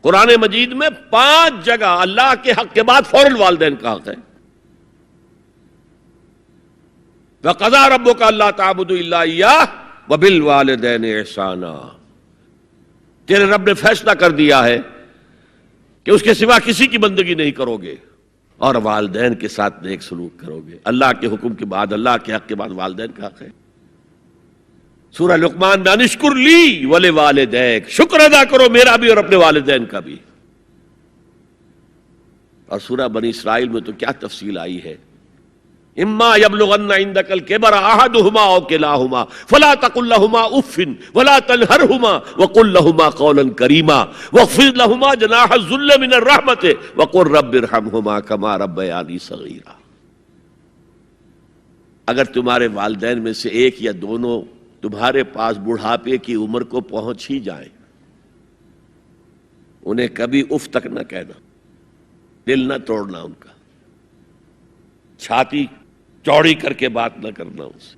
قرآن مجید میں 5 جگہ اللہ کے حق کے بعد فوراً والدین کا حق ہے. وَقَضَىٰ رَبُّكَ أَلَّا تَعْبُدُوا إِلَّا إِيَّاهُ وَبِالْوَالِدَيْنِ إِحْسَانًا. تیرے رب نے فیصلہ کر دیا ہے کہ اس کے سوا کسی کی بندگی نہیں کرو گے اور والدین کے ساتھ نیک سلوک کرو گے. اللہ کے حکم کے بعد، اللہ کے حق کے بعد والدین کا حق ہے. سورہ لقمان میں انشکر لی ولوالدیک، شکر ادا کرو میرا بھی اور اپنے والدین کا بھی. اور سورہ بنی اسرائیل میں تو کیا تفصیل آئی ہے. اما یبلغن عندک الکبر احدہما او کلاہما فلا تقل لہما اف ولا تنہرہما وقل لہما قولا کریما واخفض لہما جناح الذل من الرحمۃ وقل رب ارحمہما کما ربیانی صغیرا. اگر تمہارے والدین میں سے ایک یا دونوں تمہارے پاس بڑھاپے کی عمر کو پہنچ ہی جائیں، انہیں کبھی اف تک نہ کہنا، دل نہ توڑنا ان کا، چھاتی چوڑی کر کے بات نہ کرنا، ان سے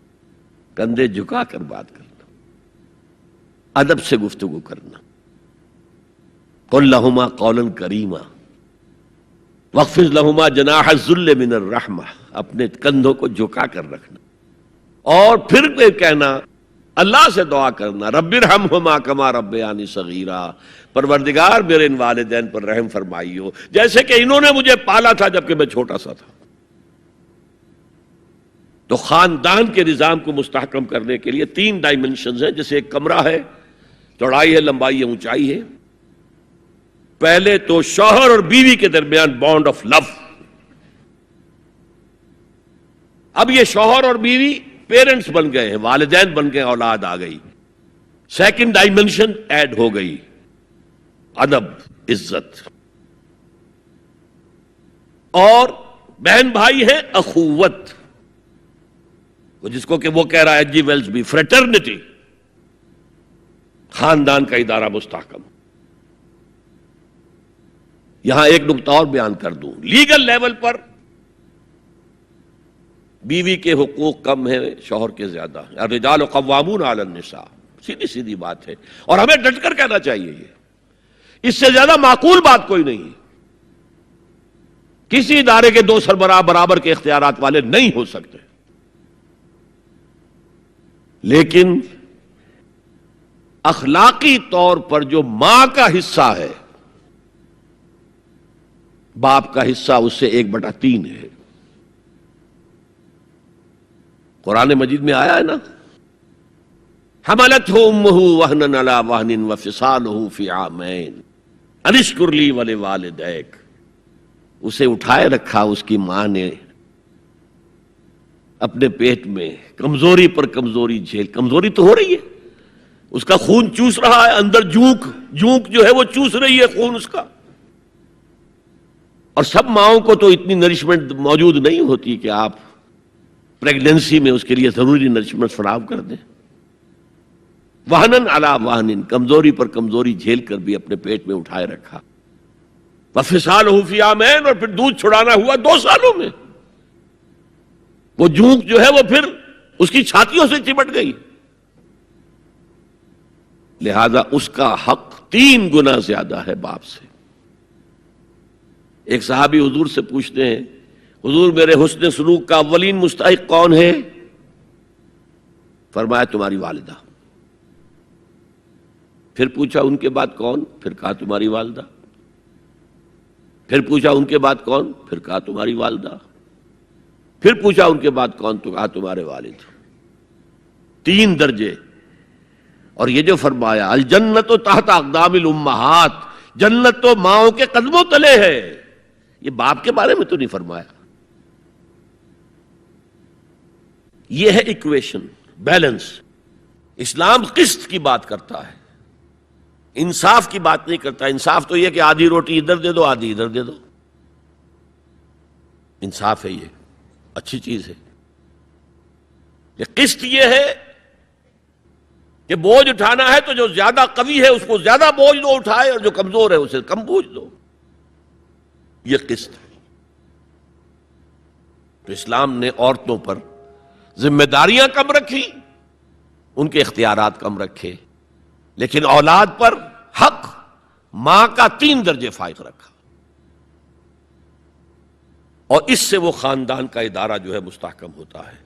کندھے جھکا کر بات کرنا، ادب سے گفتگو کرنا. قل لہما قولا کریما واخفض لہما جناح الذل من الرحمہ، اپنے کندھوں کو جھکا کر رکھنا. اور پھر کہنا، اللہ سے دعا کرنا، رب ارحمہما کما ربیانی صغیرا، پروردگار میرے ان والدین پر رحم فرمائیو جیسے کہ انہوں نے مجھے پالا تھا جبکہ میں چھوٹا سا تھا. تو خاندان کے نظام کو مستحکم کرنے کے لیے 3 ڈائمنشنز ہیں. جیسے ایک کمرہ ہے، چوڑائی ہے، لمبائی ہے، اونچائی ہے. پہلے تو شوہر اور بیوی کے درمیان بانڈ آف لو. اب یہ شوہر اور بیوی پیرنٹس بن گئے ہیں، والدین بن گئے، اولاد آ گئی. سیکنڈ ڈائمنشن ایڈ ہو گئی، ادب، عزت. اور بہن بھائی ہیں، اخوت، جس کو کہ وہ کہہ رہا ہے جی ویلز بھی، فریٹرنٹی. خاندان کا ادارہ مستحکم. یہاں ایک نقطہ اور بیان کر دوں. لیگل لیول پر بیوی کے حقوق کم ہیں، شوہر کے زیادہ. الرجال قوامون علی النساء، سیدھی سیدھی بات ہے، اور ہمیں ڈٹ کر کہنا چاہیے. یہ اس سے زیادہ معقول بات کوئی نہیں. کسی ادارے کے 2 سربراہ برابر کے اختیارات والے نہیں ہو سکتے. لیکن اخلاقی طور پر جو ماں کا حصہ ہے، باپ کا حصہ اس سے 1/3 ہے. قرآن مجید میں آیا ہے نا، حملتہ امہ وہنا علی وہن وفصالہ فی عامین ان اشکر لی ولوالدیک. اسے اٹھائے رکھا اس کی ماں نے اپنے پیٹ میں، کمزوری پر کمزوری جھیل. کمزوری تو ہو رہی ہے، اس کا خون چوس رہا ہے اندر، جھونک جو ہے وہ چوس رہی ہے خون اس کا. اور سب ماؤں کو تو اتنی نرشمنٹ موجود نہیں ہوتی کہ آپ پریگننسی میں اس کے لیے ضروری نرشمنٹ فراہم کر دیں. وہنن علی وہن، کمزوری پر کمزوری جھیل کر بھی اپنے پیٹ میں اٹھائے رکھا. وفصالہ فی عامین، اور پھر دودھ چھڑانا ہوا 2 سالوں میں. وہ جھونک جو ہے وہ پھر اس کی چھاتیوں سے چمٹ گئی. لہذا اس کا حق 3 گنا زیادہ ہے باپ سے. ایک صحابی حضور سے پوچھتے ہیں، حضور میرے حسن سلوک کا اولین مستحق کون ہے؟ فرمایا تمہاری والدہ. پھر پوچھا ان کے بعد کون؟ پھر کہا تمہاری والدہ. پھر پوچھا ان کے بعد کون؟ پھر کہا تمہاری والدہ. پھر پوچھا ان کے بعد کون؟ تو کہا تمہارے والد. 3 درجے. اور یہ جو فرمایا الجنت تحت اقدام الامہات، جنت تو ماؤں کے قدموں تلے ہے، یہ باپ کے بارے میں تو نہیں فرمایا. یہ ہے ایکویشن، بیلنس. اسلام قسط کی بات کرتا ہے، انصاف کی بات نہیں کرتا. انصاف تو یہ کہ آدھی روٹی ادھر دے دو، آدھی ادھر دے دو. انصاف ہے، یہ اچھی چیز ہے. یہ قسط یہ ہے کہ بوجھ اٹھانا ہے تو جو زیادہ قوی ہے اس کو زیادہ بوجھ دو اٹھائے، اور جو کمزور ہے اسے کم بوجھ دو. یہ قسط ہے. تو اسلام نے عورتوں پر ذمہ داریاں کم رکھی، ان کے اختیارات کم رکھے، لیکن اولاد پر حق ماں کا 3 درجے فائق رکھا، اور اس سے وہ خاندان کا ادارہ جو ہے مستحکم ہوتا ہے۔